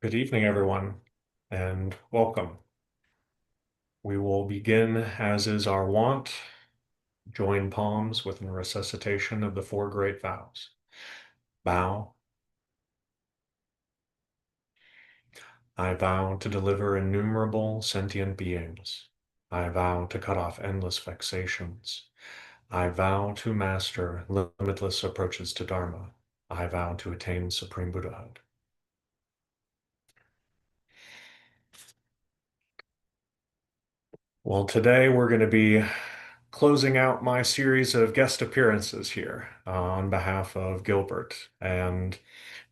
Good evening, everyone, and welcome. We will begin, as is our wont, join palms with a recitation of the four great vows. Vow, I vow to deliver innumerable sentient beings. I vow to cut off endless vexations. I vow to master limitless approaches to Dharma. I vow to attain supreme Buddhahood. Well, today we're going to be closing out my series of guest appearances here on behalf of Gilbert. And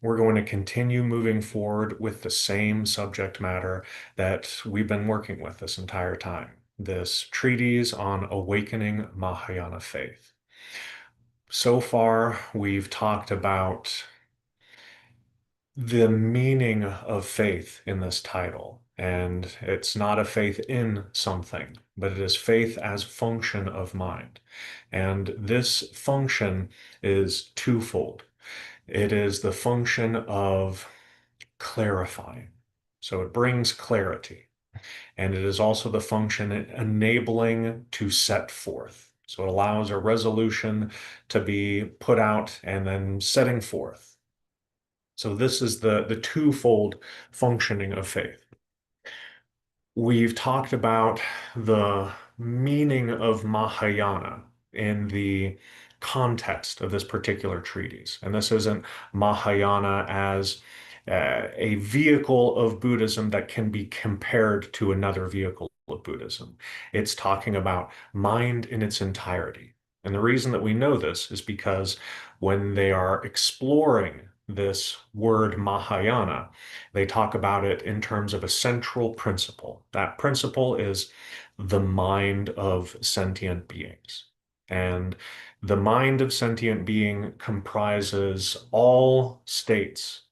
we're going to continue moving forward with the same subject matter that we've been working with this entire time, this treatise on awakening Mahayana faith. So far, we've talked about the meaning of faith in this title. And it's not a faith in something, but it is faith as function of mind. And this function is twofold. It is the function of clarifying. So it brings clarity. And it is also the function enabling to set forth. So it allows a resolution to be put out and then setting forth. So this is the twofold functioning of faith. We've talked about the meaning of Mahayana in the context of this particular treatise. And this isn't Mahayana as a vehicle of Buddhism that can be compared to another vehicle of Buddhism. It's talking about mind in its entirety. And the reason that we know this is because when they are exploring this word Mahayana, they talk about it in terms of a central principle. That principle is the mind of sentient beings. And the mind of sentient being comprises all states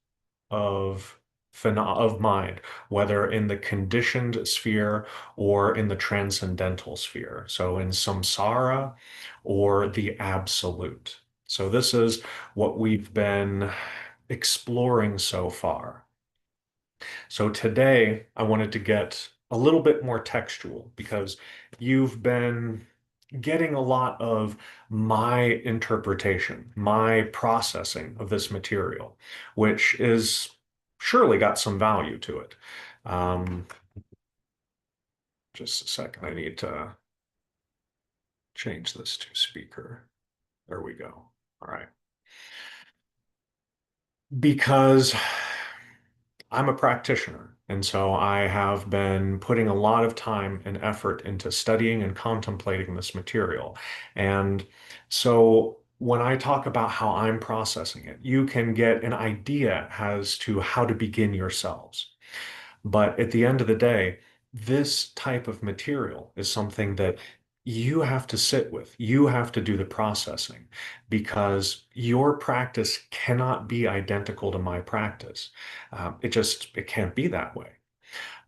of of mind, whether in the conditioned sphere or in the transcendental sphere. So in samsara or the absolute. So this is what we've been exploring so far. So today I wanted to get a little bit more textual because you've been getting a lot of my interpretation, my processing of this material, which is surely got some value to it. Um, just a second, I need to change this to speaker. There we go. All right. Because I'm a practitioner, and so I have been putting a lot of time and effort into studying and contemplating this material. And so when I talk about how I'm processing it, you can get an idea as to how to begin yourselves. But at the end of the day, this type of material is something that you have to sit with. You have to do the processing because your practice cannot be identical to my practice. It can't be that way.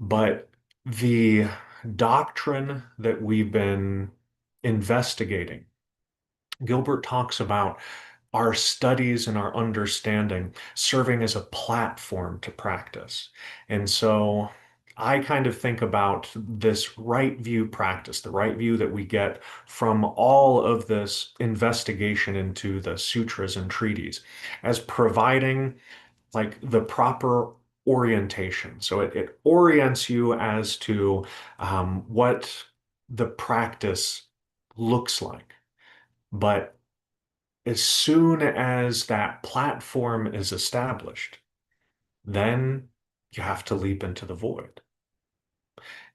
But the doctrine that we've been investigating, Gilbert talks about our studies and our understanding serving as a platform to practice. And so I kind of think about this right view practice, the right view that we get from all of this investigation into the sutras and treaties as providing like the proper orientation. So it orients you as to what the practice looks like. But as soon as that platform is established, then you have to leap into the void.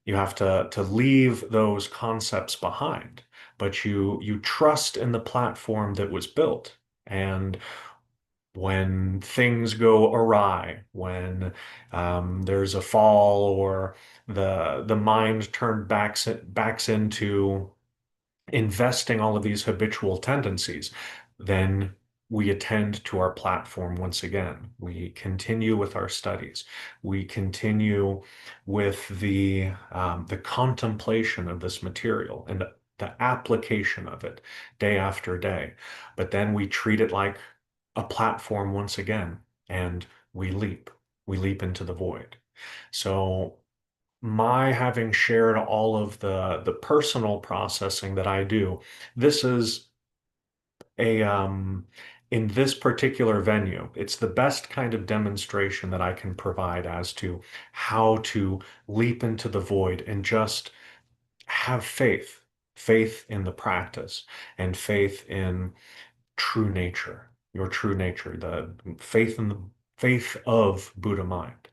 You have to leave those concepts behind, but you trust in the platform that was built. And when things go awry, when there's a fall or the mind turned backs into investing all of these habitual tendencies, then we attend to our platform once again. We continue with our studies. We continue with the contemplation of this material and the application of it day after day. But then we treat it like a platform once again, and we leap. we leap into the void. So my having shared all of the personal processing that I do, this is a in this particular venue, it's the best kind of demonstration that I can provide as to how to leap into the void and just have faith, faith in the practice and faith in true nature, your true nature, the faith in the faith of Buddha mind.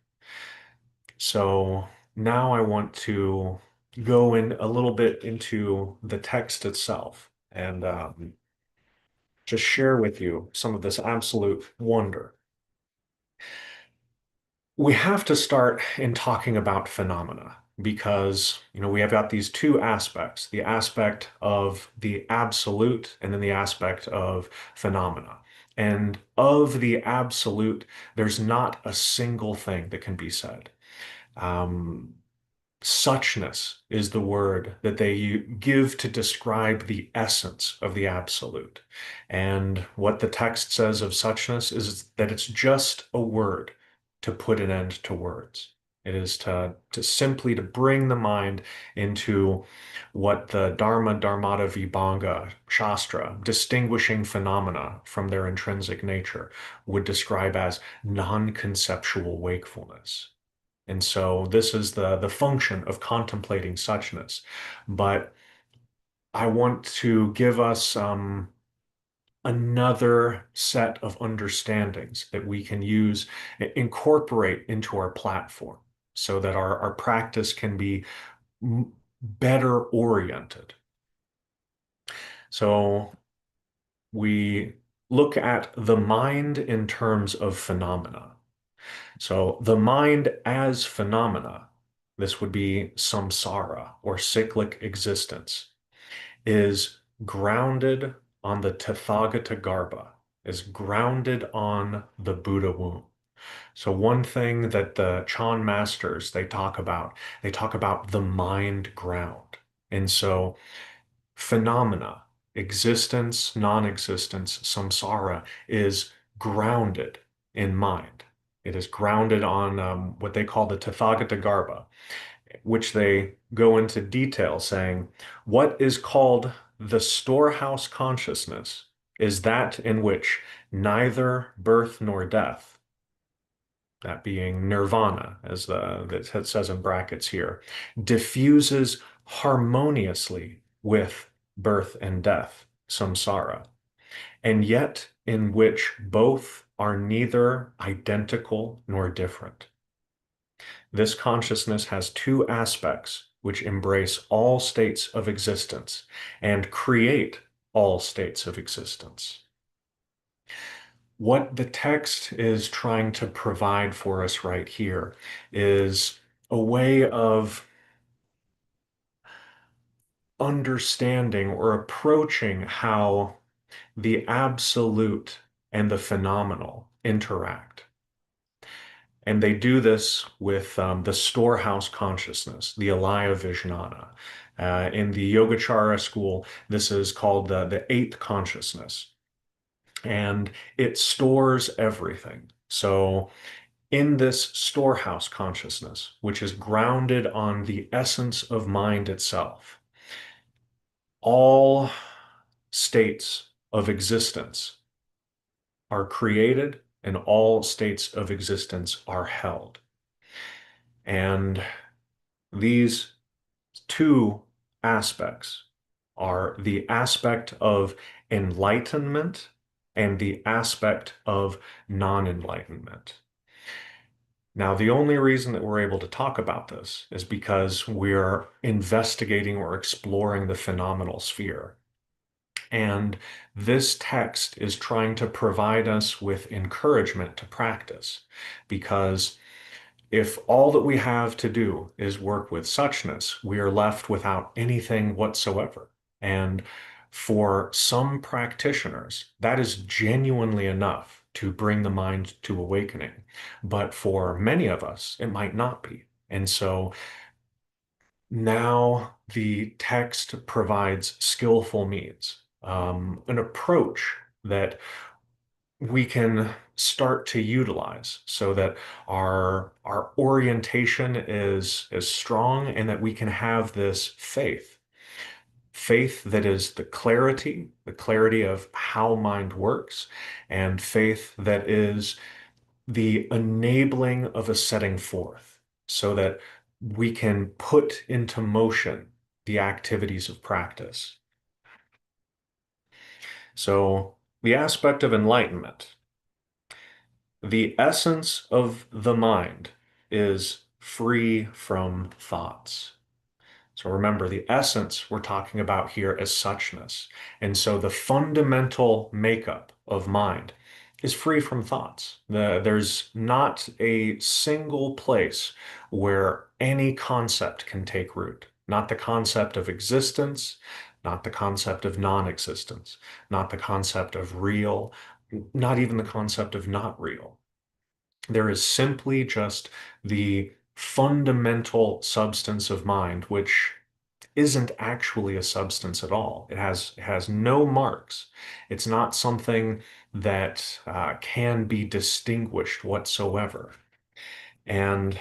So now I want to go in a little bit into the text itself and just share with you some of this absolute wonder. We have to start in talking about phenomena because, we have got these two aspects, the aspect of the absolute and then the aspect of phenomena. And of the absolute, there's not a single thing that can be said. Um, Suchness is the word that they give to describe the essence of the absolute. And what the text says of suchness is that it's just a word to put an end to words. It is to simply to bring the mind into what the Dharma, Dharmata, Vibhanga, Shastra, distinguishing phenomena from their intrinsic nature, would describe as non-conceptual wakefulness. And so this is the function of contemplating suchness. But I want to give us another set of understandings that we can use, incorporate into our platform so that our practice can be better oriented. So we look at the mind in terms of phenomena. So the mind as phenomena, this would be samsara or cyclic existence, is grounded on the Tathagata Garbha, is grounded on the Buddha womb. So one thing that the Chan masters, they talk about the mind ground. And so phenomena, existence, non-existence, samsara is grounded in mind. It is grounded on what they call the Tathagata Garbha, which they go into detail saying, what is called the storehouse consciousness is that in which neither birth nor death, that being nirvana, as it says in brackets here, diffuses harmoniously with birth and death, samsara, and yet in which both are neither identical nor different. This consciousness has two aspects which embrace all states of existence and create all states of existence. What the text is trying to provide for us right here is a way of understanding or approaching how the absolute and the phenomenal interact. And they do this with the storehouse consciousness, the alaya vijnana. In the Yogacara school, this is called the eighth consciousness. And it stores everything. So in this storehouse consciousness, which is grounded on the essence of mind itself, all states of existence are created and all states of existence are held. And these two aspects are the aspect of enlightenment and the aspect of non-enlightenment. Now, the only reason that we're able to talk about this is because we're investigating or exploring the phenomenal sphere. And this text is trying to provide us with encouragement to practice, because if all that we have to do is work with suchness, we are left without anything whatsoever. And for some practitioners, that is genuinely enough to bring the mind to awakening. But for many of us, it might not be. And so now the text provides skillful means, an approach that we can start to utilize so that our orientation is strong and that we can have this faith that is the clarity of how mind works, and faith that is the enabling of a setting forth so that we can put into motion the activities of practice. So, the aspect of enlightenment, the essence of the mind is free from thoughts. So remember, the essence we're talking about here is suchness. And so the fundamental makeup of mind is free from thoughts. There's not a single place where any concept can take root. Not the concept of existence, not the concept of non-existence, not the concept of real, not even the concept of not real. There is simply just the fundamental substance of mind, which isn't actually a substance at all. It has no marks. It's not something that can be distinguished whatsoever. And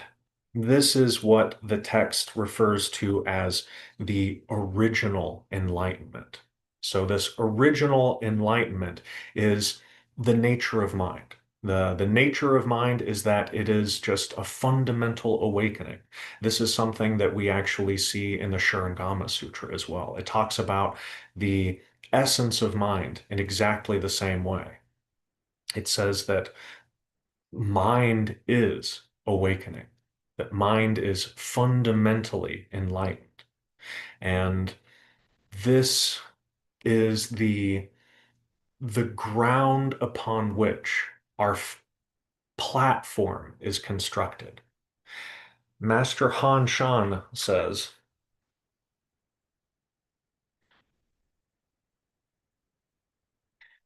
this is what the text refers to as the original enlightenment. So, this original enlightenment is the nature of mind. The nature of mind is that it is just a fundamental awakening. This is something that we actually see in the Shurangama Sutra as well. It talks about the essence of mind in exactly the same way. It says that mind is awakening, that mind is fundamentally enlightened. And this is the ground upon which our platform is constructed. Master Han Shan says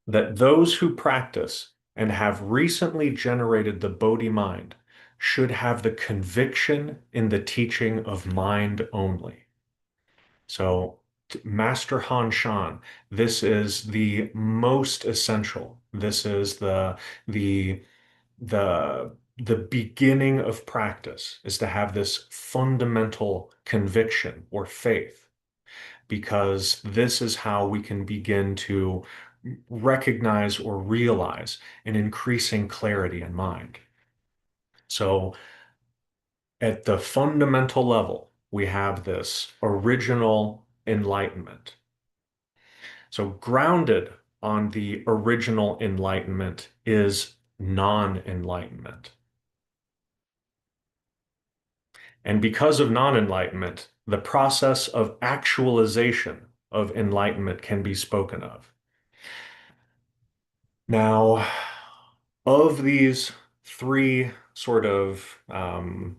that those who practice and have recently generated the Bodhi mind should have the conviction in the teaching of mind only. So, Master Han Shan, this is the most essential. This is the the beginning of practice is to have this fundamental conviction or faith, because this is how we can begin to recognize or realize an increasing clarity in mind. So, at the fundamental level, we have this original enlightenment. So, grounded on the original enlightenment is non-enlightenment. And because of non-enlightenment, the process of actualization of enlightenment can be spoken of. Now, of these three sort of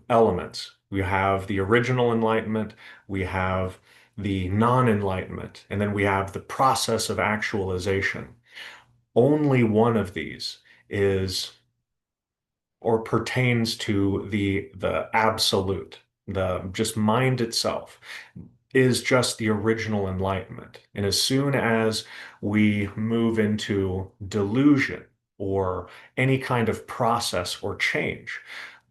elements, we have the original enlightenment, we have the non-enlightenment, and then we have the process of actualization. Only one of these is or pertains to the absolute, the just mind itself is just the original enlightenment. And as soon as we move into delusion or any kind of process or change,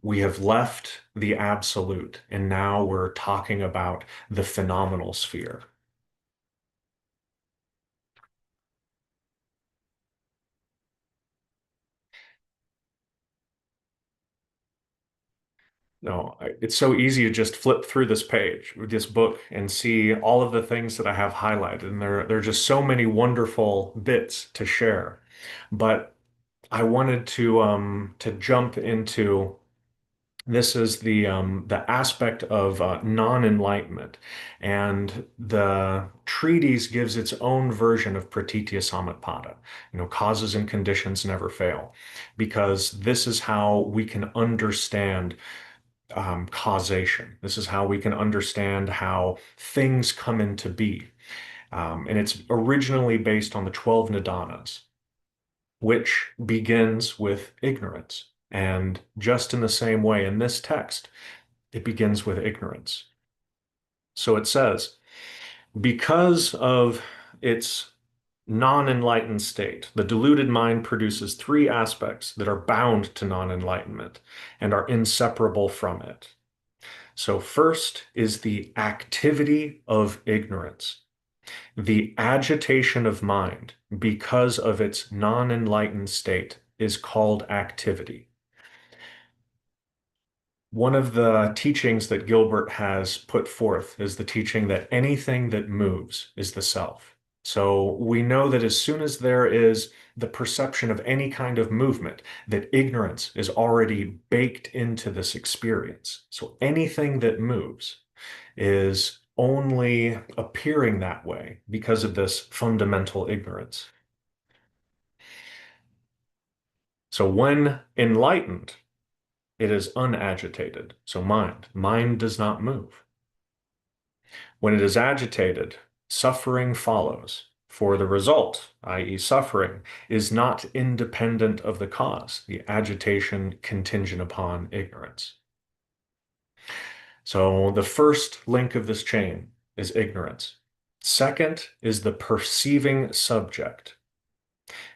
we have left the absolute, and now we're talking about the phenomenal sphere. No, it's so easy to just flip through this page, this book, and see all of the things that I have highlighted. And there are just so many wonderful bits to share. But I wanted to jump into this is the aspect of non-enlightenment, and the treatise gives its own version of pratitya samutpada. Causes and conditions never fail, because this is how we can understand causation. This is how we can understand how things come into be. And it's originally based on the 12 nidanas, which begins with ignorance. And just in the same way, in this text, it begins with ignorance. So it says, because of its non-enlightened state. The deluded mind produces three aspects that are bound to non-enlightenment and are inseparable from it. So first is the activity of ignorance, the agitation of mind because of its non-enlightened state is called activity. One of the teachings that Gilbert has put forth is the teaching that anything that moves is the self. So we know that as soon as there is the perception of any kind of movement, that ignorance is already baked into this experience. So anything that moves is only appearing that way because of this fundamental ignorance. So when enlightened, it is unagitated. So mind. Mind does not move. When it is agitated, suffering follows. For the result, i.e., suffering, is not independent of the cause, the agitation contingent upon ignorance. So the first link of this chain is ignorance. Second is the perceiving subject.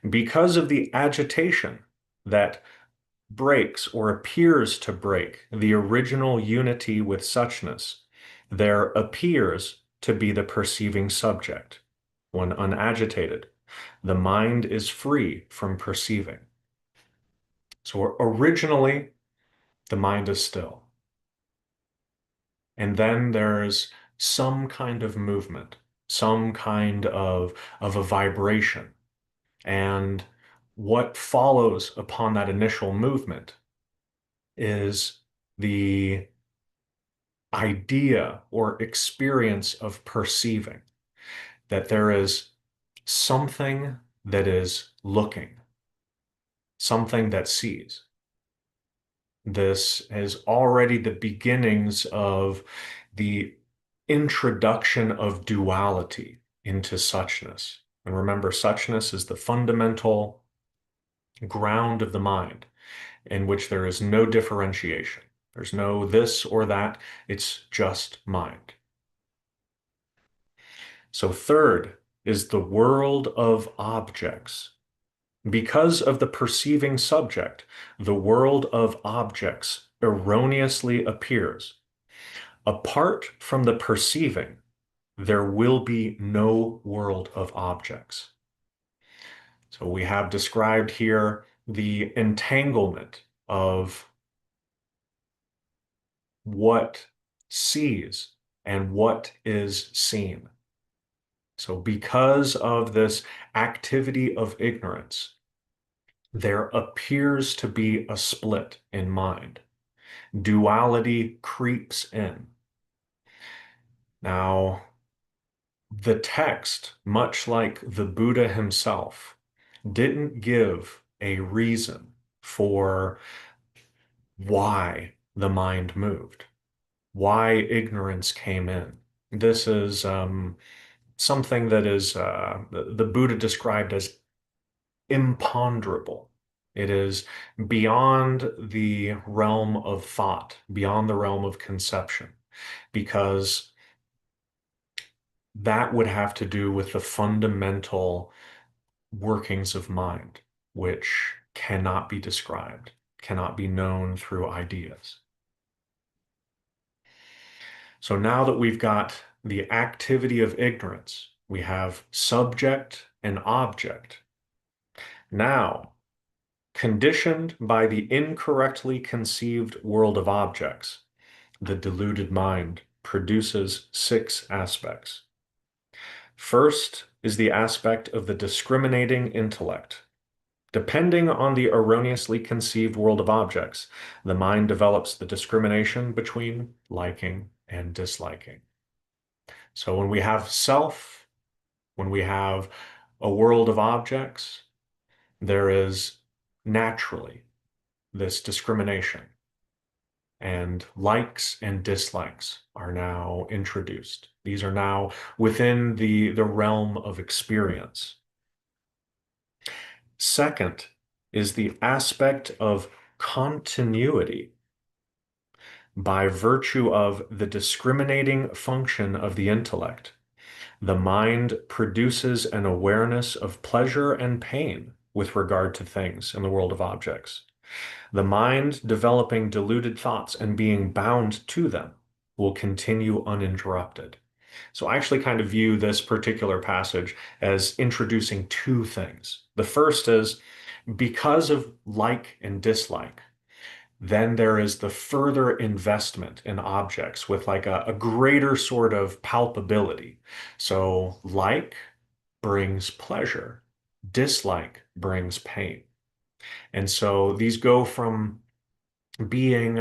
Because of the agitation that breaks or appears to break the original unity with suchness, there appears to be the perceiving subject. When unagitated, the mind is free from perceiving. So originally, the mind is still. And then there's some kind of movement, some kind of a vibration. And what follows upon that initial movement is the idea or experience of perceiving that there is something that is looking, something that sees. This is already the beginnings of the introduction of duality into suchness. And remember, suchness is the fundamental ground of the mind in which there is no differentiation. There's no this or that, it's just mind. So third is the world of objects. Because of the perceiving subject, the world of objects erroneously appears. Apart from the perceiving, there will be no world of objects. So we have described here the entanglement of what sees and what is seen. So because of this activity of ignorance, there appears to be a split in mind. Duality creeps in. Now, the text, much like the Buddha himself, didn't give a reason for why the mind moved, why ignorance came in. This is something that is the Buddha described as imponderable. It is beyond the realm of thought, beyond the realm of conception, because that would have to do with the fundamental workings of mind, which cannot be described, cannot be known through ideas. So now that we've got the activity of ignorance, we have subject and object. Now, conditioned by the incorrectly conceived world of objects, the deluded mind produces six aspects. First is the aspect of the discriminating intellect. Depending on the erroneously conceived world of objects, the mind develops the discrimination between liking and disliking. So when we have self, when we have a world of objects, there is naturally this discrimination, and likes and dislikes are now introduced. These are now within the realm of experience. Second is the aspect of continuity by virtue of the discriminating function of the intellect. The mind produces an awareness of pleasure and pain with regard to things in the world of objects. The mind developing deluded thoughts and being bound to them will continue uninterrupted. So I actually kind of view this particular passage as introducing two things. The first is because of like and dislike, then there is the further investment in objects with like a greater sort of palpability. So like brings pleasure, dislike brings pain. And so these go from being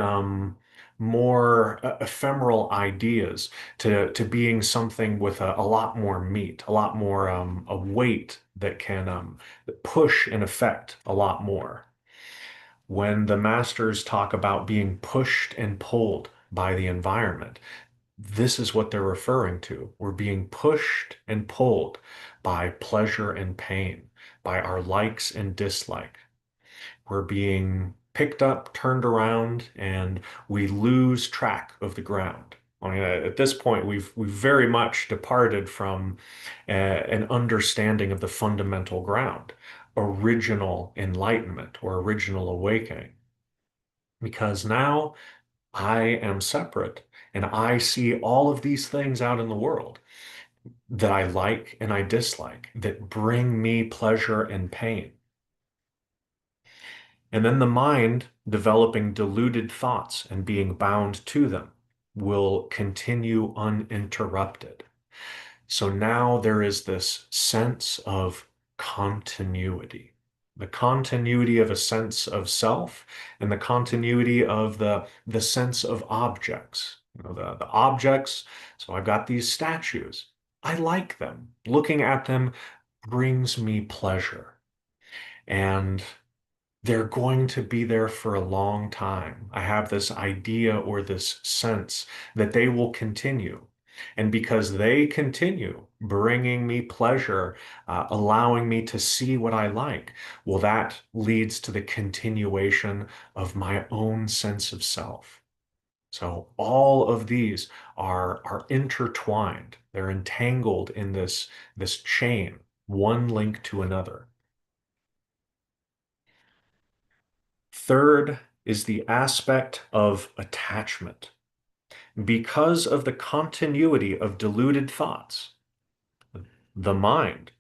more ephemeral ideas to being something with a lot more meat, a lot more a weight that can push and affect a lot more. When the masters talk about being pushed and pulled by the environment, this is what they're referring to. We're being pushed and pulled by pleasure and pain, by our likes and dislikes. We're being picked up, turned around, and we lose track of the ground. I mean, at this point, we've very much departed from an understanding of the fundamental ground, original enlightenment or original awakening. Because now I am separate and I see all of these things out in the world that I like and I dislike that bring me pleasure and pain. And then the mind developing deluded thoughts and being bound to them will continue uninterrupted. So now there is this sense of continuity, the continuity of a sense of self and the continuity of the sense of objects. The objects, so I've got these statues. I like them. Looking at them brings me pleasure. And they're going to be there for a long time. I have this idea or this sense that they will continue. And because they continue bringing me pleasure, allowing me to see what I like, well, that leads to the continuation of my own sense of self. So all of these are intertwined. They're entangled in this chain, one link to another. Third is the aspect of attachment. Because of the continuity of deluded thoughts, the mind,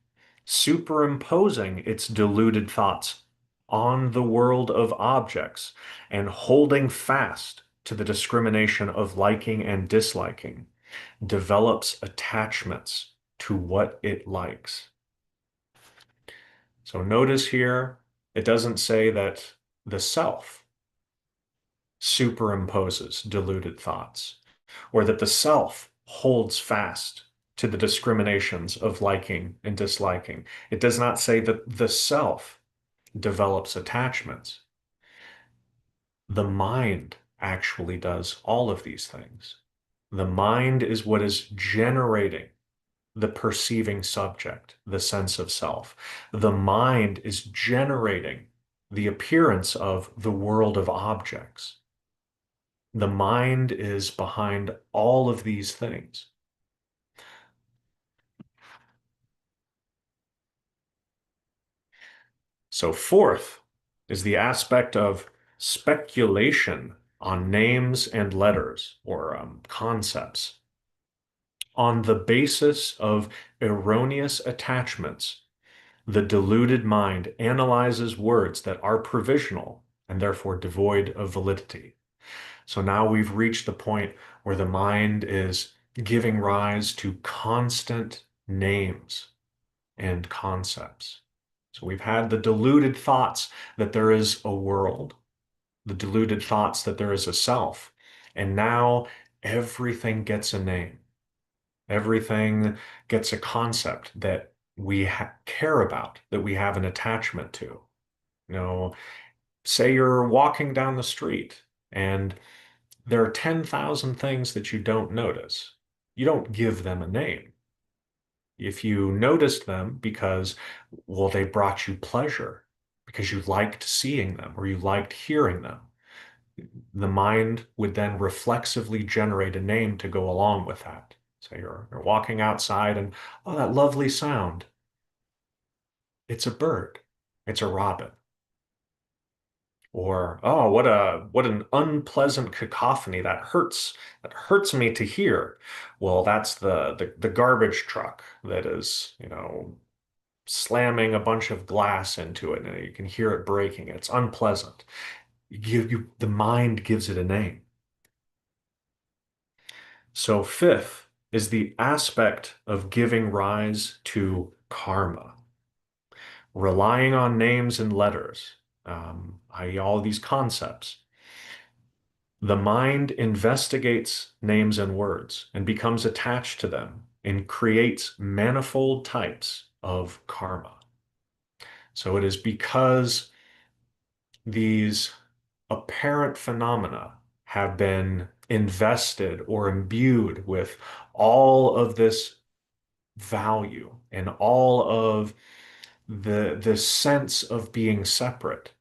superimposing its deluded thoughts on the world of objects and holding fast to the discrimination of liking and disliking, develops attachments to what it likes. So notice here, it doesn't say that the self superimposes deluded thoughts, or that the self holds fast to the discriminations of liking and disliking. It does not say that the self develops attachments. The mind actually does all of these things. The mind is what is generating the perceiving subject, the sense of self. The mind is generating the appearance of the world of objects. The mind is behind all of these things. So fourth is the aspect of speculation on names and letters or concepts. On the basis of erroneous attachments, the deluded mind analyzes words that are provisional and therefore devoid of validity. So now we've reached the point where the mind is giving rise to constant names and concepts. So we've had the deluded thoughts that there is a world, the deluded thoughts that there is a self, and now everything gets a name. Everything gets a concept that we care about, that we have an attachment to. You know, say you're walking down the street and there are 10,000 things that you don't notice. You don't give them a name. If you noticed them because, well, they brought you pleasure, because you liked seeing them or you liked hearing them, the mind would then reflexively generate a name to go along with that. So you're walking outside and, oh, that lovely sound. It's a bird. It's a robin. Or, oh, what an unpleasant cacophony that hurts me to hear. Well, that's the garbage truck that is, slamming a bunch of glass into it, and you can hear it breaking. It's unpleasant. The mind gives it a name. So fifth is the aspect of giving rise to karma, relying on names and letters, i.e., all these concepts. The mind investigates names and words and becomes attached to them and creates manifold types of karma. So it is because these apparent phenomena have been invested or imbued with all of this value and all of the sense of being separate,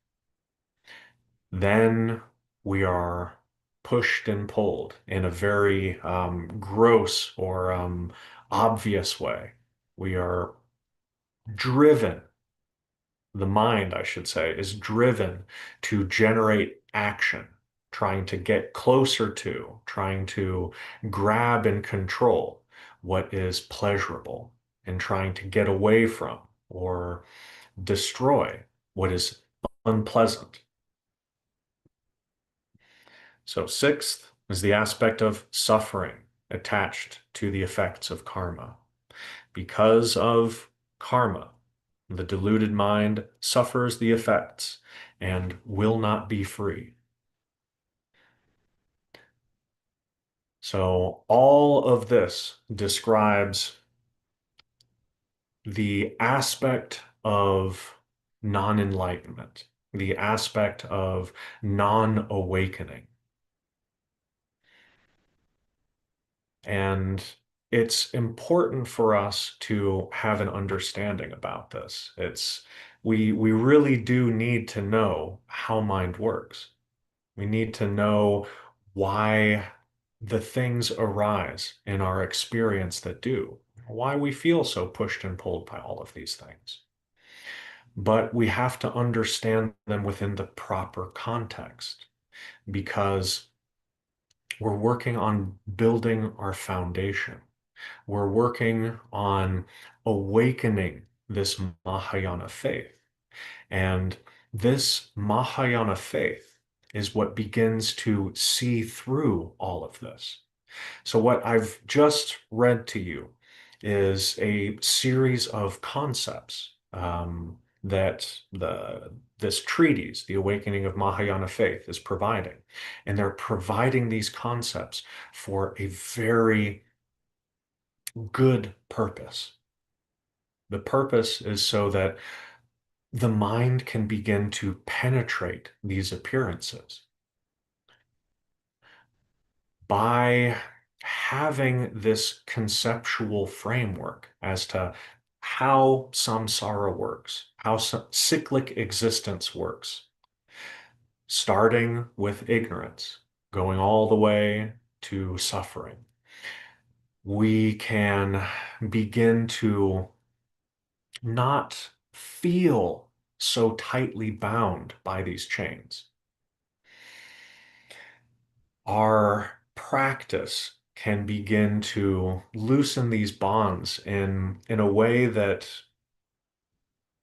then we are pushed and pulled in a very gross or obvious way. We are driven, the mind, I should say, is driven to generate action, trying to get closer to, trying to grab and control what is pleasurable, and trying to get away from or destroy what is unpleasant. So, sixth is the aspect of suffering attached to the effects of karma. Because of karma, the deluded mind suffers the effects and will not be free. So, all of this describes the aspect of non-enlightenment, the aspect of non-awakening. And it's important for us to have an understanding about this. We really do need to know how mind works. We need to know why the things arise in our experience that do, why we feel so pushed and pulled by all of these things. But we have to understand them within the proper context because we're working on building our foundation. We're working on awakening this Mahayana faith. And this Mahayana faith is what begins to see through all of this. So, what I've just read to you is a series of concepts that this treatise, The Awakening of Mahayana Faith, is providing. And they're providing these concepts for a very good purpose. The purpose is so that the mind can begin to penetrate these appearances by having this conceptual framework as to how samsara works, how cyclic existence works, starting with ignorance, going all the way to suffering. We can begin to not feel so tightly bound by these chains. Our practice can begin to loosen these bonds in a way that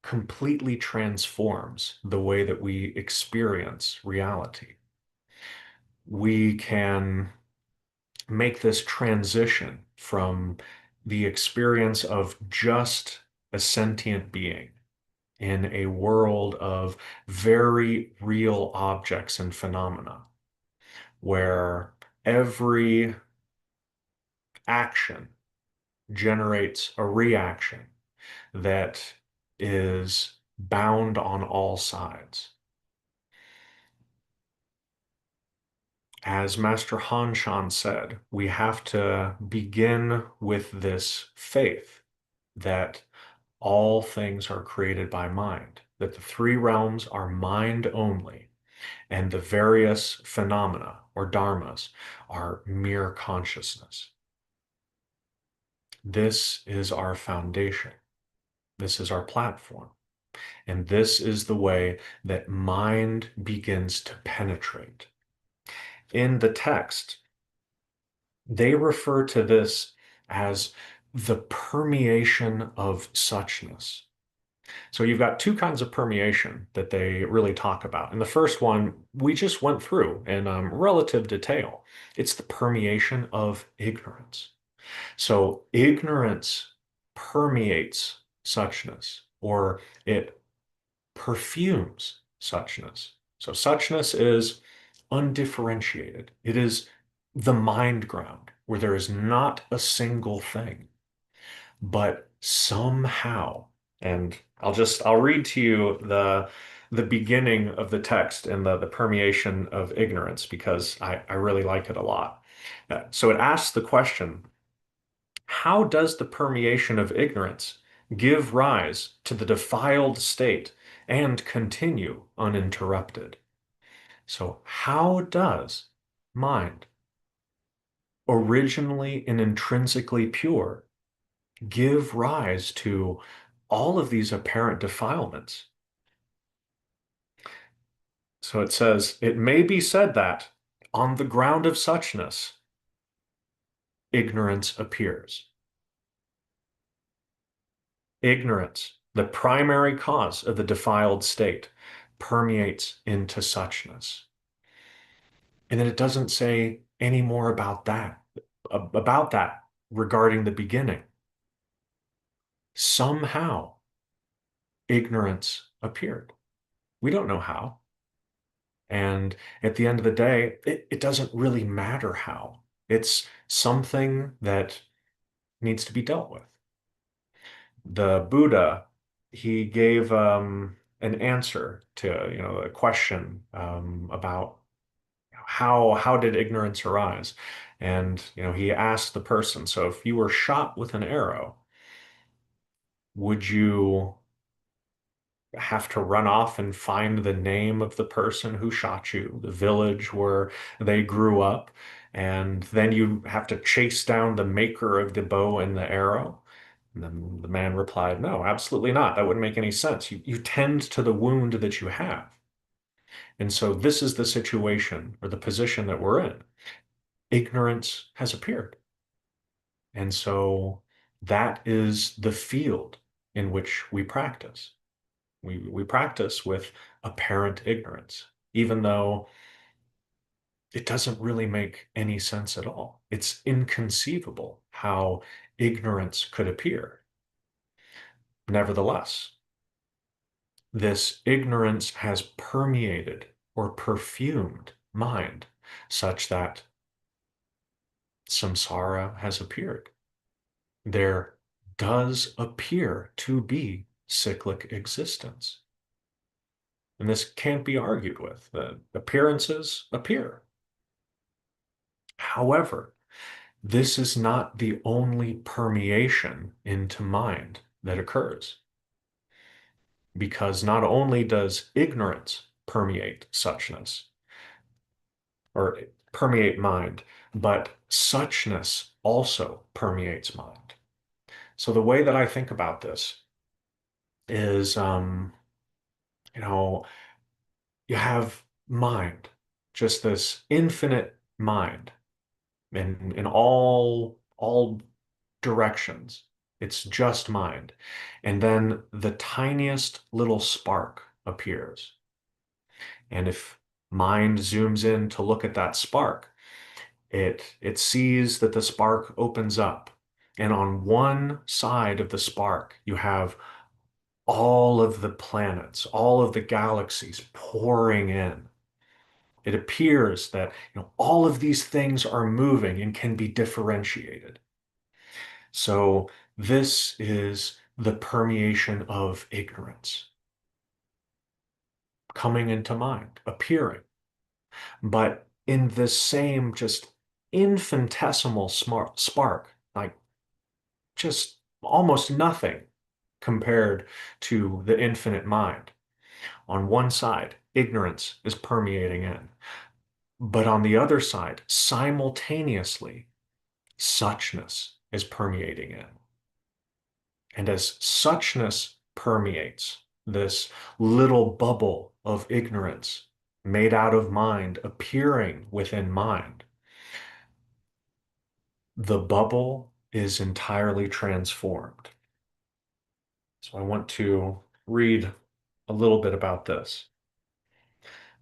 completely transforms the way that we experience reality. We can make this transition from the experience of just a sentient being in a world of very real objects and phenomena, where every action generates a reaction that is bound on all sides. As Master Han Shan said, we have to begin with this faith that all things are created by mind, that the three realms are mind only, and the various phenomena or dharmas are mere consciousness. This is our foundation. This is our platform. And this is the way that mind begins to penetrate. In the text, they refer to this as the permeation of suchness. So you've got two kinds of permeation that they really talk about. And the first one we just went through in relative detail. It's the permeation of ignorance. So ignorance permeates suchness, or it perfumes suchness. So suchness is undifferentiated. It is the mind ground where there is not a single thing, but somehow, and I'll read to you the beginning of the text and the permeation of ignorance because I really like it a lot. So it asks the question, how does the permeation of ignorance give rise to the defiled state and continue uninterrupted? So how does mind, originally and intrinsically pure, give rise to all of these apparent defilements? So it says, it may be said that on the ground of suchness, ignorance appears. Ignorance, the primary cause of the defiled state, permeates into suchness. And then it doesn't say any more about that regarding the beginning. Somehow, ignorance appeared. We don't know how. And at the end of the day, it doesn't really matter how. It's something that needs to be dealt with. The Buddha, he gave an answer to, a question about how did ignorance arise? And, he asked the person, so if you were shot with an arrow, would you have to run off and find the name of the person who shot you, the village where they grew up, and then you have to chase down the maker of the bow and the arrow? And then the man replied, no, absolutely not. That wouldn't make any sense. You tend to the wound that you have. And so this is the situation or the position that we're in. Ignorance has appeared. And so that is the field in which we practice. We practice with apparent ignorance, even though it doesn't really make any sense at all. It's inconceivable how ignorance could appear. Nevertheless, this ignorance has permeated or perfumed mind such that samsara has appeared. There does appear to be cyclic existence. And this can't be argued with. The appearances appear. However, this is not the only permeation into mind that occurs. Because not only does ignorance permeate suchness or permeate mind, but suchness also permeates mind. So the way that I think about this is, you know, you have mind, just this infinite mind in all directions. It's just mind. And then the tiniest little spark appears. And if mind zooms in to look at that spark, it sees that the spark opens up. And on one side of the spark, you have all of the planets, all of the galaxies pouring in. It appears that all of these things are moving and can be differentiated. So this is the permeation of ignorance coming into mind, appearing. But in this same just infinitesimal spark, like just almost nothing compared to the infinite mind. On one side, ignorance is permeating in. But on the other side, simultaneously, suchness is permeating it. And as suchness permeates this little bubble of ignorance made out of mind, appearing within mind, the bubble is entirely transformed. So I want to read a little bit about this.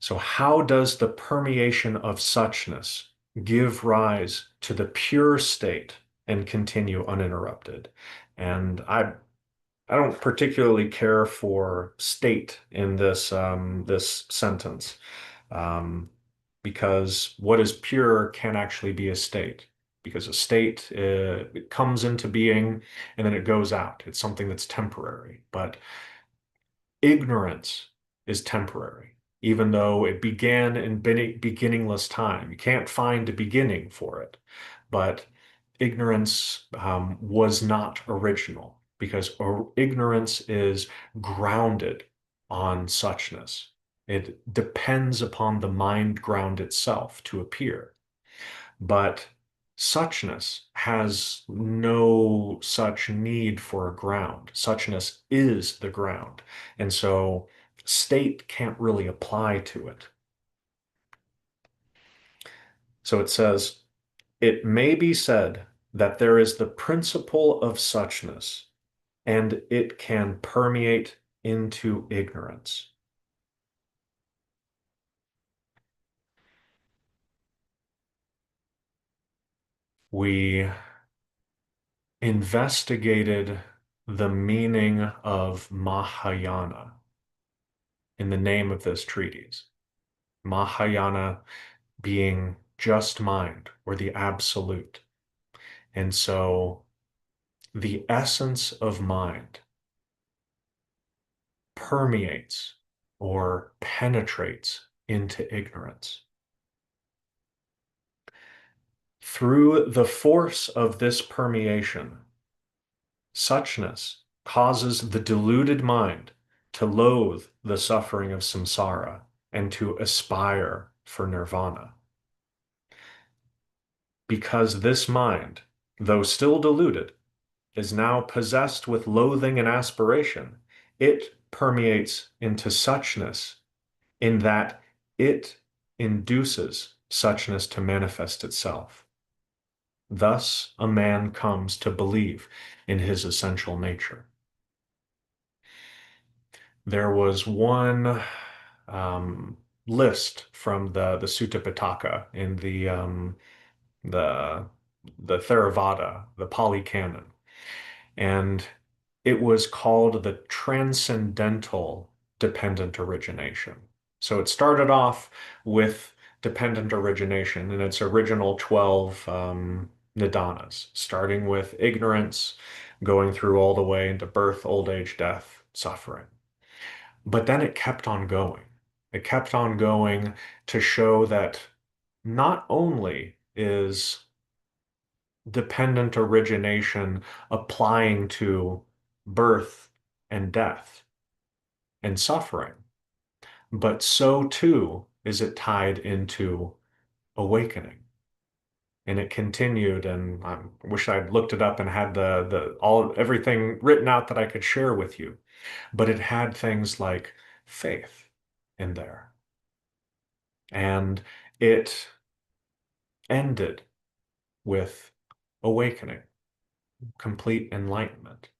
So, how does the permeation of suchness give rise to the pure state and continue uninterrupted? And I don't particularly care for state in this sentence, um, because what is pure can actually be a state. Because a state it comes into being and then it goes out. It's something that's temporary. But ignorance is temporary, even though it began in beginningless time. You can't find a beginning for it, but ignorance was not original because ignorance is grounded on suchness. It depends upon the mind ground itself to appear. But suchness has no such need for a ground. Suchness is the ground. And so state can't really apply to it. So it says, it may be said that there is the principle of suchness, and it can permeate into ignorance. We investigated the meaning of Mahayana in the name of this treatise. Mahayana being just mind or the absolute. And so the essence of mind permeates or penetrates into ignorance. Through the force of this permeation, suchness causes the deluded mind to loathe the suffering of samsara and to aspire for nirvana. Because this mind, though still deluded, is now possessed with loathing and aspiration, it permeates into suchness in that it induces suchness to manifest itself. Thus, a man comes to believe in his essential nature. There was one list from the Sutta Pitaka in the the Theravada, the Pali Canon, and it was called the transcendental dependent origination. So it started off with dependent origination in its original 12 nidanas, starting with ignorance, going through all the way into birth, old age, death, suffering. But then it kept on going. It kept on going to show that not only is dependent origination applying to birth and death and suffering, but so too is it tied into awakening. And it continued, and I wish I'd looked it up and had the all everything written out that I could share with you. But it had things like faith in there. And it ended with awakening, complete enlightenment.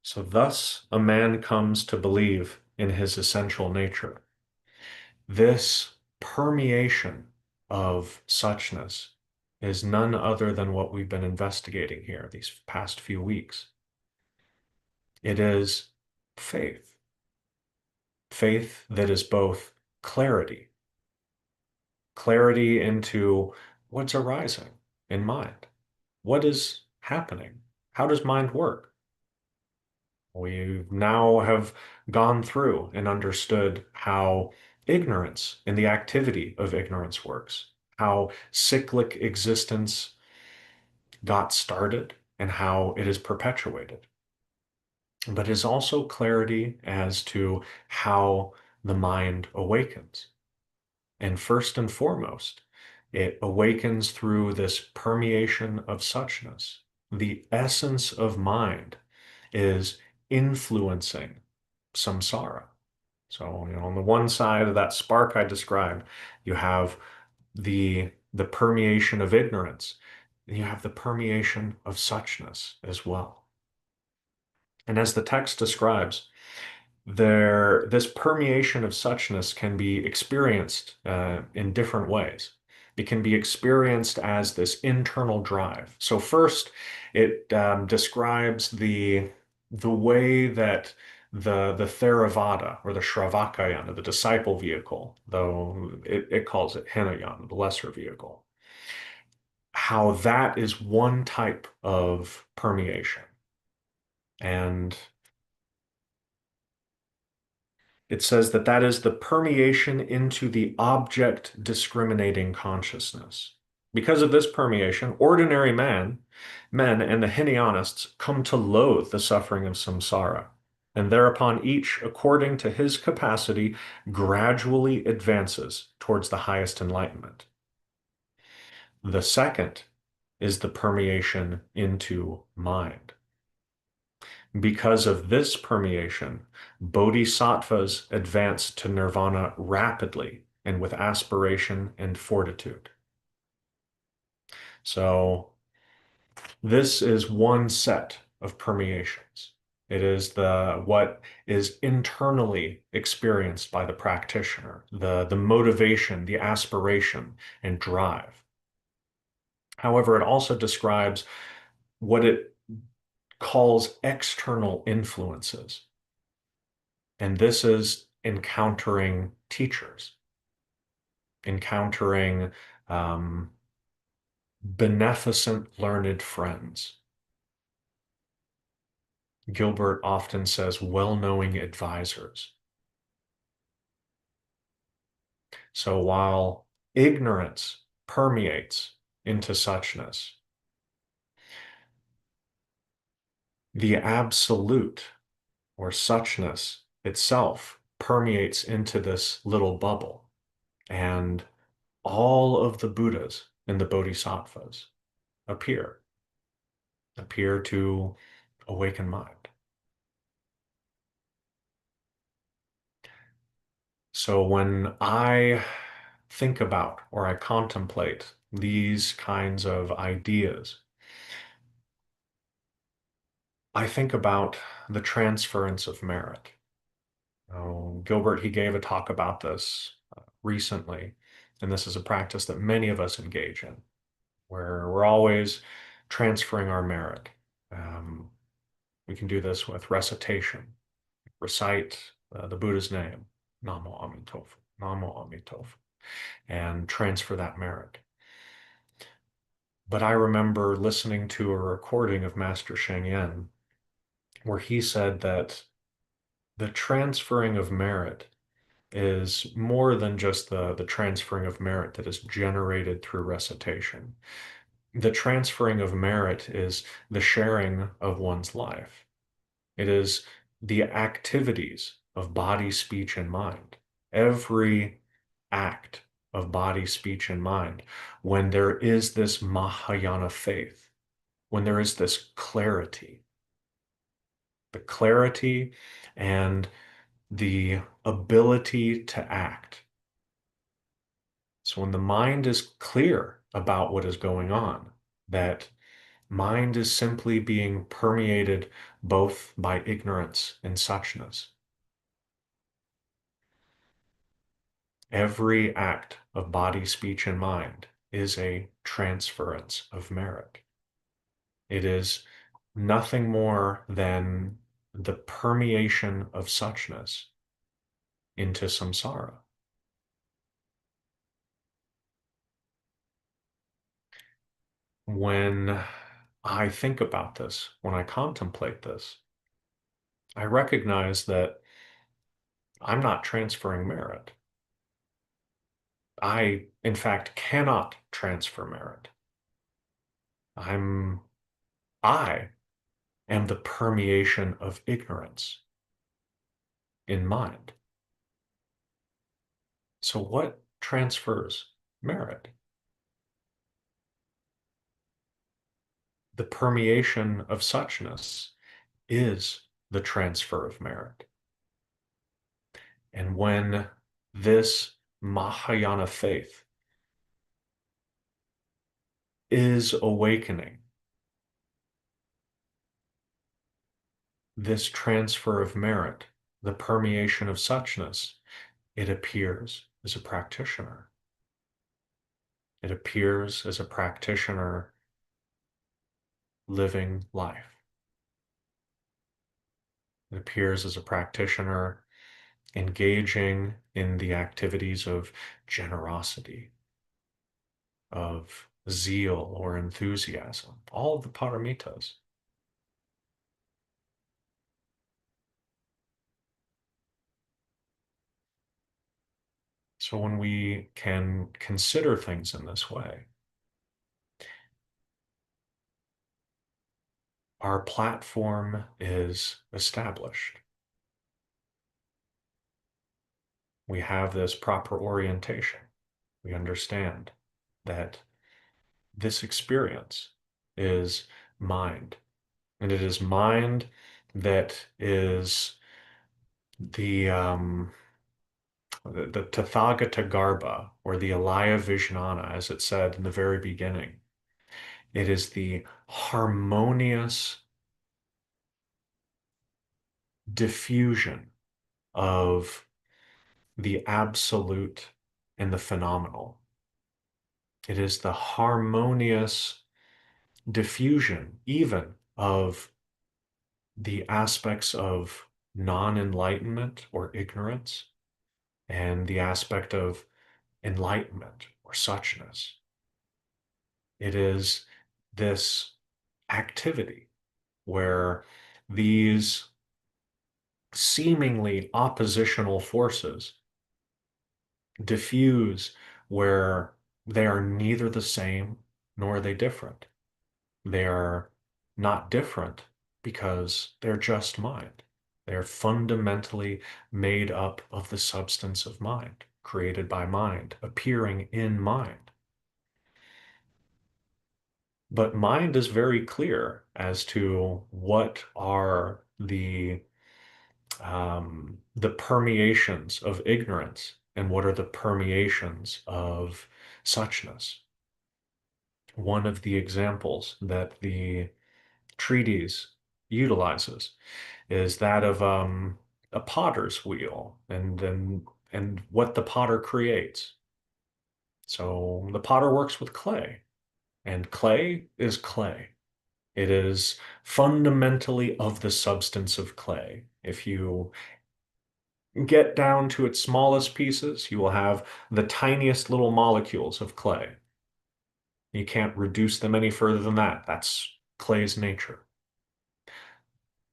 So thus a man comes to believe in his essential nature. This permeation of suchness is none other than what we've been investigating here these past few weeks. It is faith. Faith that is both clarity, clarity into what's arising in mind. What is happening? How does mind work? We now have gone through and understood how ignorance and the activity of ignorance works, how cyclic existence got started and how it is perpetuated. But it is also clarity as to how the mind awakens. And first and foremost, it awakens through this permeation of suchness. The essence of mind is influencing samsara. So, on the one side of that spark I described, you have the permeation of ignorance, and you have the permeation of suchness as well. And as the text describes, this permeation of suchness can be experienced in different ways. It can be experienced as this internal drive. So first, it describes the way that the Theravada or the Shravakayana, the disciple vehicle, though it calls it Hinayana, the lesser vehicle, how that is one type of permeation. And it says that that is the permeation into the object discriminating consciousness. Because of this permeation, ordinary men and the Hinayanists come to loathe the suffering of samsara, and thereupon each, according to his capacity, gradually advances towards the highest enlightenment. The second is the permeation into mind. Because of this permeation, bodhisattvas advance to nirvana rapidly and with aspiration and fortitude. So, this is one set of permeations. It is what is internally experienced by the practitioner, the motivation, the aspiration, and drive. However, it also describes what it calls external influences. And this is encountering teachers, encountering um, beneficent, learned friends. Gilbert often says well-knowing advisors. So while ignorance permeates into suchness, the absolute or suchness itself permeates into this little bubble. And all of the Buddhas and the Bodhisattvas appear to awaken mind. So when I think about or I contemplate these kinds of ideas, I think about the transference of merit. Gilbert, he gave a talk about this recently, and this is a practice that many of us engage in, where we're always transferring our merit. Um, we can do this with recitation. Recite the Buddha's name, Namo Amitofu, Namo Amitofu, and transfer that merit. But I remember listening to a recording of Master Sheng Yen where he said that the transferring of merit is more than just the transferring of merit that is generated through recitation. The transferring of merit is the sharing of one's life. It is the activities of body, speech, and mind. Every act of body, speech, and mind, when there is this Mahayana faith, when there is this clarity, the clarity and the ability to act. So when the mind is clear about what is going on, that mind is simply being permeated both by ignorance and suchness. Every act of body, speech, and mind is a transference of merit. It is nothing more than the permeation of suchness into samsara. When I think about this, when I contemplate this, I recognize that I'm not transferring merit. I, in fact, cannot transfer merit. I am the permeation of ignorance in mind. So transfers merit. The permeation of suchness is the transfer of merit. And when this Mahayana faith is awakening, this transfer of merit, the permeation of suchness, it appears as a practitioner. It appears as a practitioner living life. It appears as a practitioner engaging in the activities of generosity, of zeal or enthusiasm, all of the paramitas. So when we can consider things in this way, our platform is established. We have this proper orientation. We understand that this experience is mind, and it is mind that is the the Tathagata Garbha, or the Alaya Vijnana, as it said in the very beginning. It is the harmonious diffusion of the absolute and the phenomenal. It is the harmonious diffusion, even of the aspects of non-enlightenment or ignorance, and the aspect of enlightenment or suchness. It is this activity where these seemingly oppositional forces diffuse, where they are neither the same nor are they different. They are not different because they're just mind. They're fundamentally made up of the substance of mind, created by mind, appearing in mind. But mind is very clear as to what are the permeations of ignorance and what are the permeations of suchness. One of the examples that the treatise utilizes is that of a potter's wheel, and what the potter creates. So the potter works with clay, and clay is clay. It is fundamentally of the substance of clay. If you get down to its smallest pieces, you will have the tiniest little molecules of clay. You can't reduce them any further than that. That's clay's nature.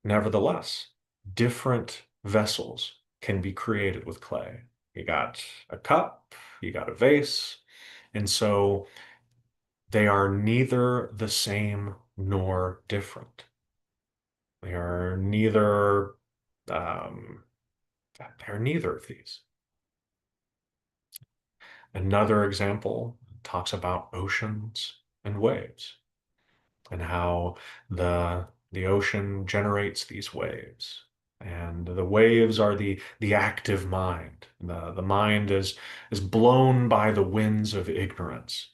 Nevertheless, different vessels can be created with clay. You got a cup, you got a vase, and so they are neither the same nor different. They are neither, um, they're neither of these. Another example talks about oceans and waves, and how the ocean generates these waves. And the waves are the active mind. The mind is blown by the winds of ignorance.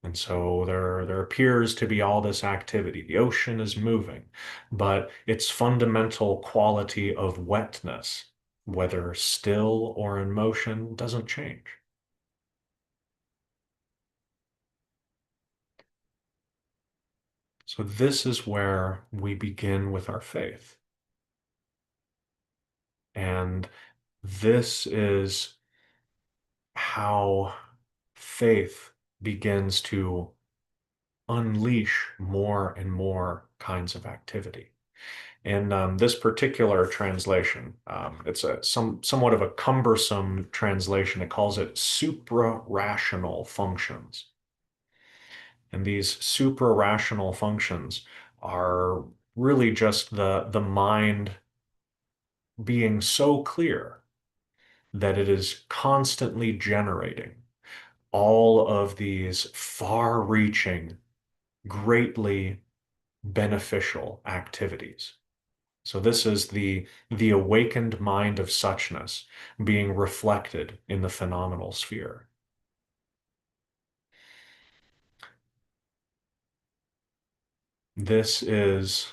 And so there appears to be all this activity. The ocean is moving, but its fundamental quality of wetness, whether still or in motion, doesn't change. So this is where we begin with our faith. And this is how faith begins to unleash more and more kinds of activity. In this particular translation, it's somewhat of a cumbersome translation. It calls it supra-rational functions. And these supra-rational functions are really just the mind being so clear that it is constantly generating all of these far-reaching, greatly beneficial activities. So this is the awakened mind of suchness being reflected in the phenomenal sphere. This is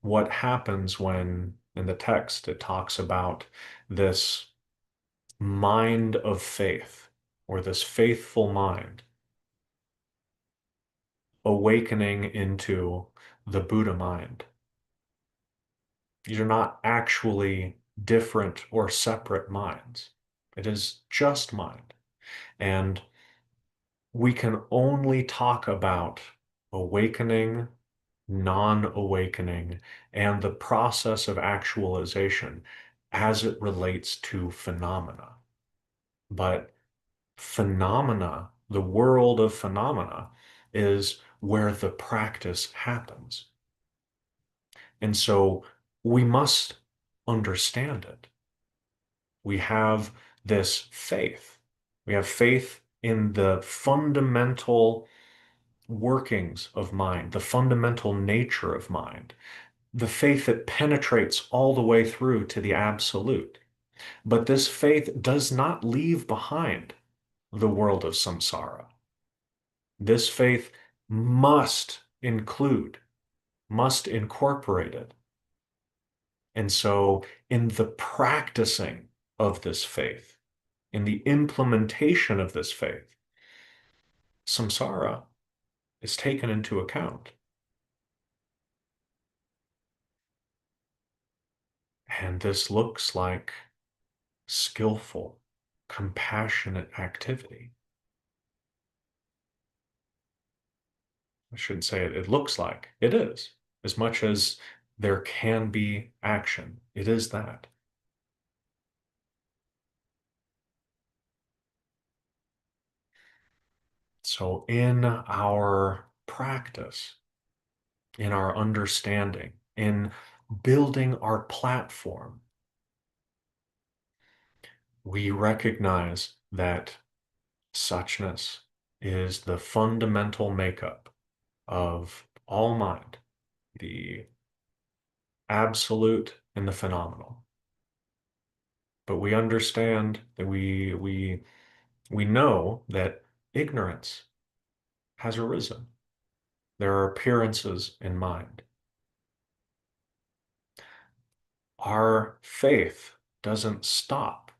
what happens when, in the text, it talks about this mind of faith, or this faithful mind awakening into the Buddha mind. These are not actually different or separate minds. It is just mind. And we can only talk about awakening, non-awakening, and the process of actualization as it relates to phenomena. But phenomena, the world of phenomena, is where the practice happens. And so we must understand it. We have this faith. We have faith in the fundamental workings of mind, the fundamental nature of mind, the faith that penetrates all the way through to the absolute. But this faith does not leave behind the world of samsara. This faith must include, must incorporate it. And so, in the practicing of this faith, in the implementation of this faith, samsara is taken into account. And this looks like skillful, compassionate activity. I shouldn't say it, it looks like it is, as much as there can be action. It is that. So, in our practice, in our understanding, in building our platform, we recognize that suchness is the fundamental makeup of all mind, the absolute and the phenomenal. But we understand that we know that ignorance has arisen. There are appearances in mind. Our faith doesn't stop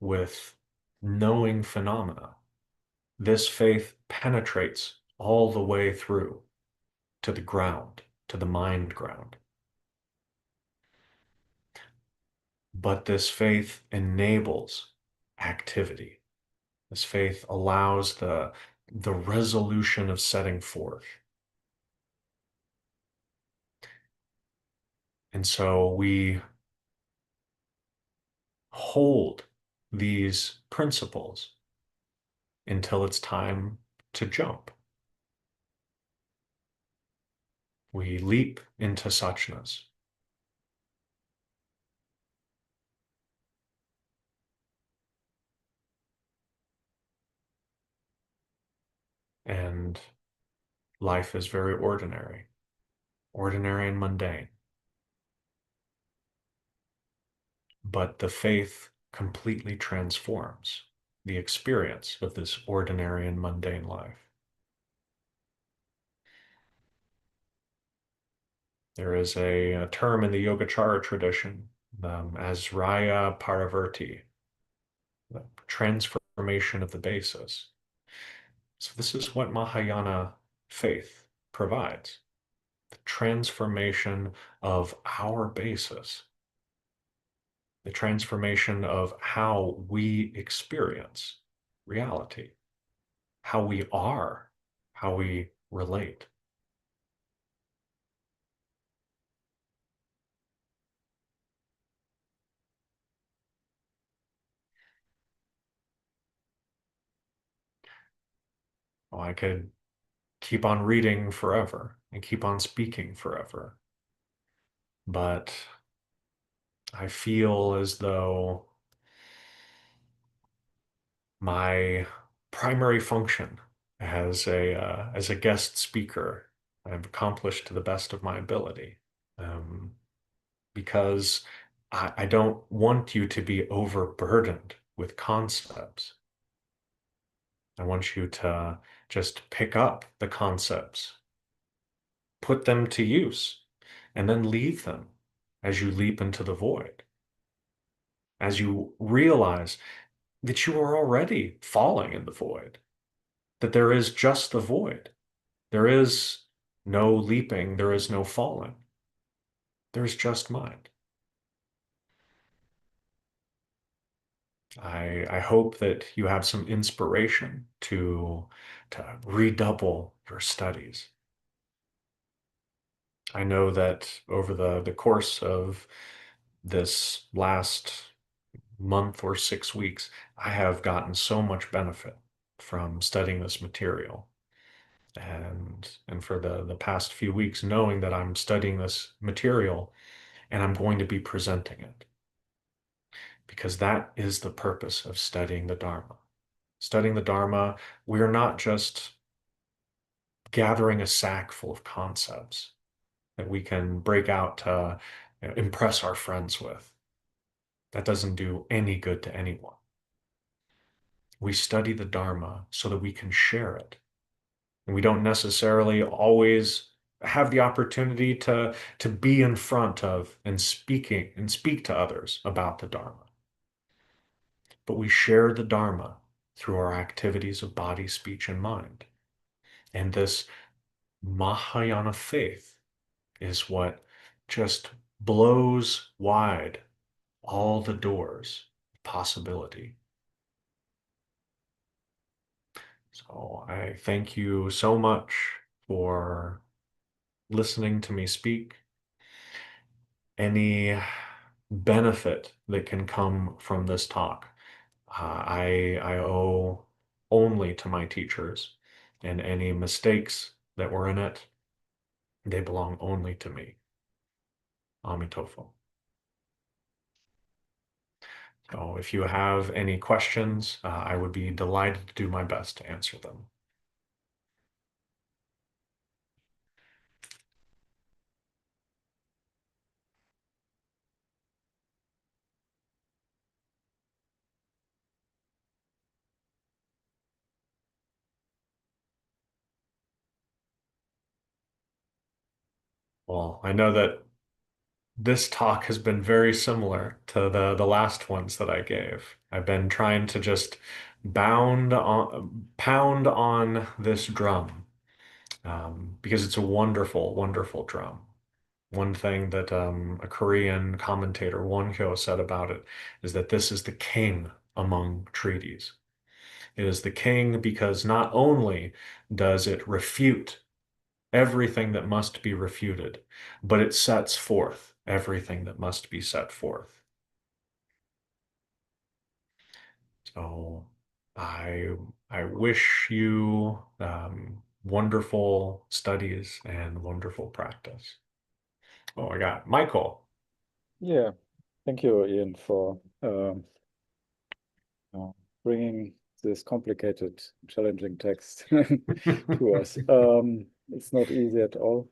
with knowing phenomena. This faith penetrates all the way through to the ground, to the mind ground. But this faith enables activity. This faith allows the resolution of setting forth. And so we hold these principles until it's time to jump. We leap into suchness. And life is very ordinary, ordinary and mundane. But the faith completely transforms the experience of this ordinary and mundane life. There is a term in the Yogacara tradition, as Raya Paravirti, the transformation of the basis. So this is what Mahayana faith provides, the transformation of our basis, the transformation of how we experience reality, how we are, how we relate. Oh, I could keep on reading forever and keep on speaking forever, but I feel as though my primary function as a guest speaker I've accomplished to the best of my ability. Um, because I don't want you to be overburdened with concepts. I want you to just pick up the concepts, put them to use, and then leave them as you leap into the void, as you realize that you are already falling in the void, that there is just the void. There is no leaping, there is no falling. There's just mind. I hope that you have some inspiration to redouble your studies. I know that over the course of this last month or 6 weeks, I have gotten so much benefit from studying this material. And for the past few weeks, knowing that I'm studying this material and I'm going to be presenting it, because that is the purpose of studying the Dharma. Studying the Dharma, we're not just gathering a sack full of concepts that we can break out to impress our friends with. That doesn't do any good to anyone. We study the Dharma so that we can share it. And we don't necessarily always have the opportunity to be in front of and speak to others about the Dharma. But we share the Dharma through our activities of body, speech, and mind. And this Mahayana faith is what just blows wide all the doors of possibility. So I thank you so much for listening to me speak. Any benefit that can come from this talk, I owe only to my teachers, and any mistakes that were in it, they belong only to me. Amitofo. So if you have any questions, I would be delighted to do my best to answer them. Well, I know that this talk has been very similar to the last ones that I gave. I've been trying to just pound on this drum, because it's a wonderful, wonderful drum. One thing that a Korean commentator, Won-hyo, said about it is that this is the king among treaties. It is the king because not only does it refute everything that must be refuted, but it sets forth everything that must be set forth. So I I wish you wonderful studies and wonderful practice. Oh, I got Michael. Yeah, thank you, Ian, for uh, bringing this complicated, challenging text to us. It's not easy at all.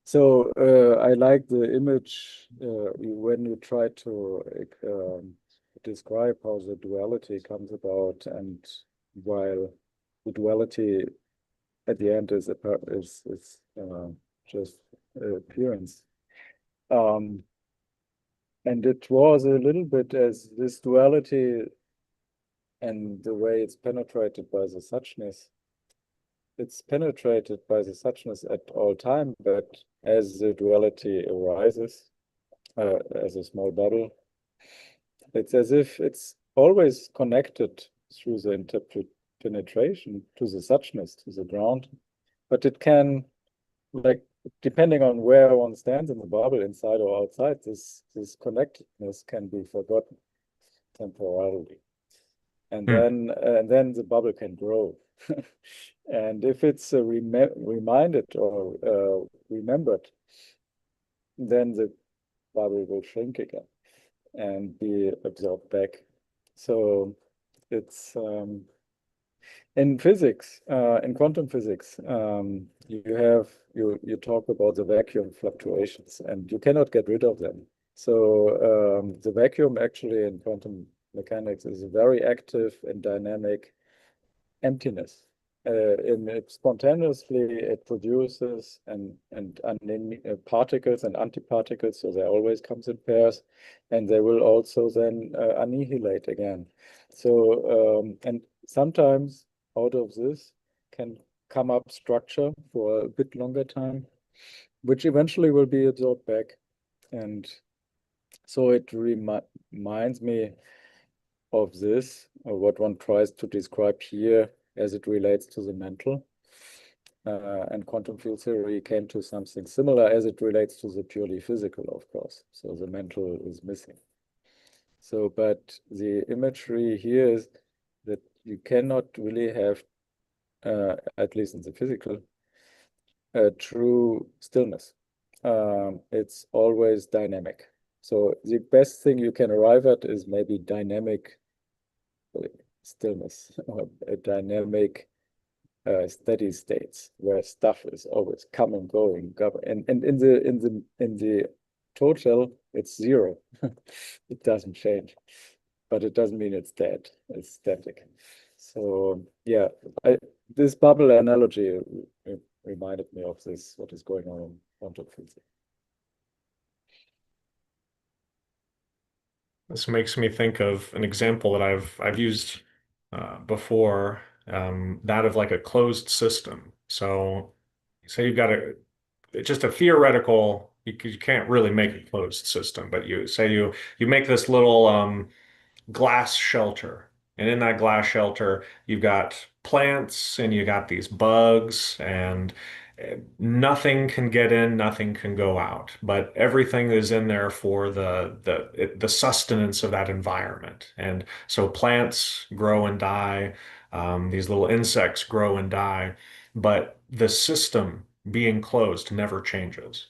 So I like the image when you try to describe how the duality comes about, and while the duality at the end is just appearance. Um, and it was a little bit as this duality and the way it's penetrated by the suchness. It's penetrated by the suchness at all time, but as the duality arises, as a small bubble, it's as if it's always connected through the penetration to the suchness, to the ground. But it can, like, depending on where one stands in the bubble, inside or outside, this connectedness can be forgotten temporarily. And Hmm. then the bubble can grow. And if it's reminded or remembered, then the bubble will shrink again and be absorbed back. So it's In physics, in quantum physics, you talk about the vacuum fluctuations, and you cannot get rid of them. So the vacuum actually in quantum mechanics is a very active and dynamic emptiness. In it spontaneously it produces particles and antiparticles, so they always comes in pairs, and they will also then annihilate again. So and sometimes out of this can come up structure for a bit longer time, which eventually will be absorbed back. And so it reminds me of this, or what one tries to describe here as it relates to the mental. And quantum field theory came to something similar as it relates to the purely physical, of course. So the mental is missing. So, but the imagery here is that you cannot really have, at least in the physical, true stillness. It's always dynamic. So the best thing you can arrive at is maybe dynamic stillness, or a dynamic steady states where stuff is always coming, going, and in the total it's zero. It doesn't change, but it doesn't mean it's dead. It's static. So yeah, this bubble analogy reminded me of this, what is going on in quantum physics. This makes me think of an example that I've used before, that of like a closed system. So say you've got just a theoretical, you can't really make a closed system, but you say you make this little glass shelter. And in that glass shelter, you've got plants and you got these bugs, and nothing can get in, nothing can go out. But everything is in there for the sustenance of that environment. And so plants grow and die. These little insects grow and die. But the system being closed never changes.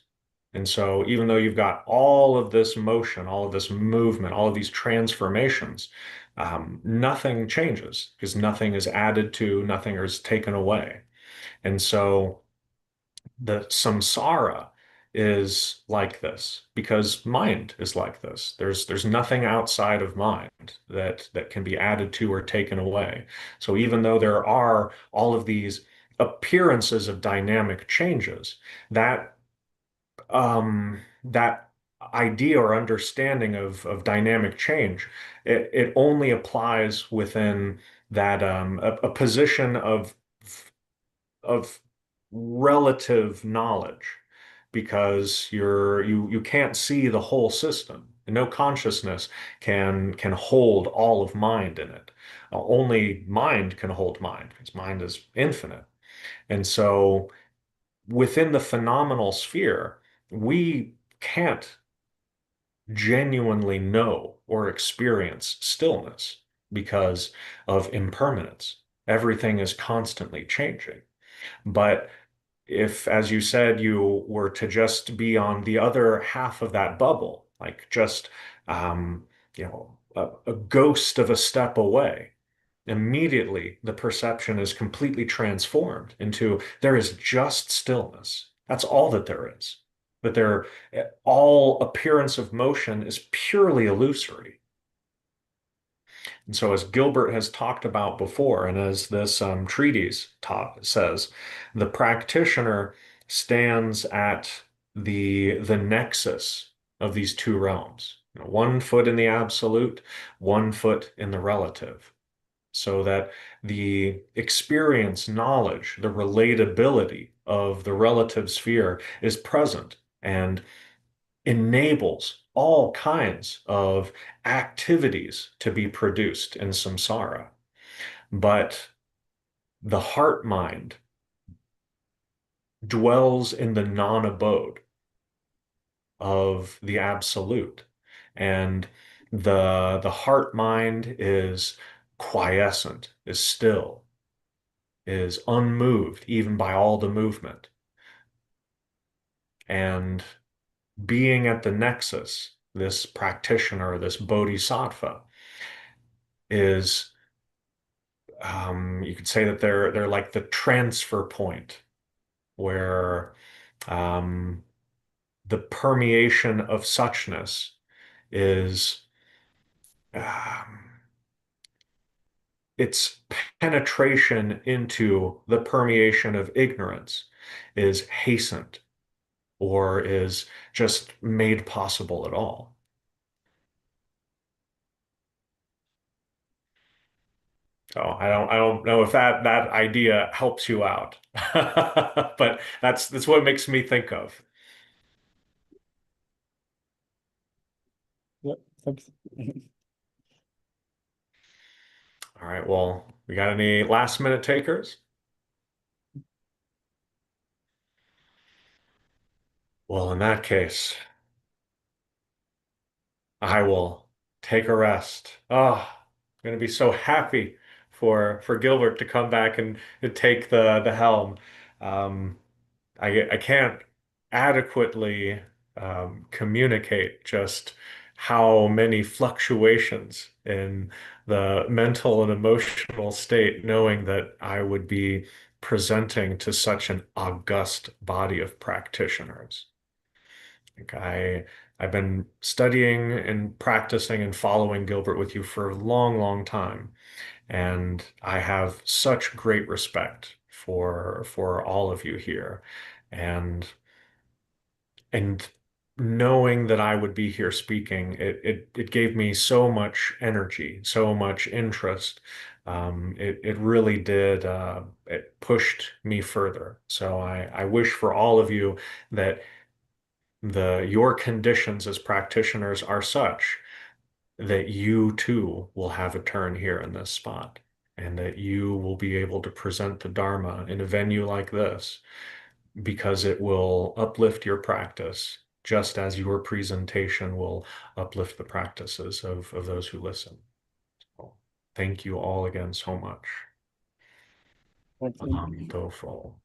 And so, even though you've got all of this motion, all of this movement, all of these transformations, nothing changes because nothing is added to, nothing is taken away. And so, the samsara is like this because mind is like this. There's nothing outside of mind that can be added to or taken away. So, even though there are all of these appearances of dynamic changes, that idea or understanding of dynamic change, it only applies within that a position of relative knowledge because you can't see the whole system. No consciousness can hold all of mind in it. Only mind can hold mind because mind is infinite. And so within the phenomenal sphere, we can't genuinely know or experience stillness because of impermanence. Everything is constantly changing. But if, as you said, you were to just be on the other half of that bubble, like just, um, a ghost of a step away, immediately the perception is completely transformed into there is just stillness. That's all that there is. That there, all appearance of motion is purely illusory. And so, as Gilbert has talked about before, and as this treatise says, the practitioner stands at the nexus of these two realms. One foot in the absolute, one foot in the relative, so that the experience, knowledge, the relatability of the relative sphere is present and enables all kinds of activities to be produced in samsara. But the heart mind dwells in the non-abode of the absolute. And the heart mind is quiescent, is still, is unmoved even by all the movement. And being at the nexus, this practitioner, this bodhisattva, is you could say that they're like the transfer point where um, the permeation of suchness is um, its penetration into the permeation of ignorance is hastened or is just made possible at all. So I don't know if that idea helps you out, but that's what it makes me think of. Yeah, thanks. All right, well, we got any last minute takers? Well, in that case, I will take a rest. Oh, I'm going to be so happy for Gilbert to come back and take the helm. Um, I can't adequately communicate just how many fluctuations in the mental and emotional state, knowing that I would be presenting to such an august body of practitioners. Like I've been studying and practicing and following Gilbert with you for a long, long time, and I have such great respect for all of you here, and and knowing that I would be here speaking, it gave me so much energy, so much interest. It really did. It pushed me further. So I wish for all of you that your conditions as practitioners are such that you too will have a turn here in this spot, and that you will be able to present the Dharma in a venue like this because it will uplift your practice just as your presentation will uplift the practices of those who listen. So thank you all again so much. Thanks, Ian. Tofo.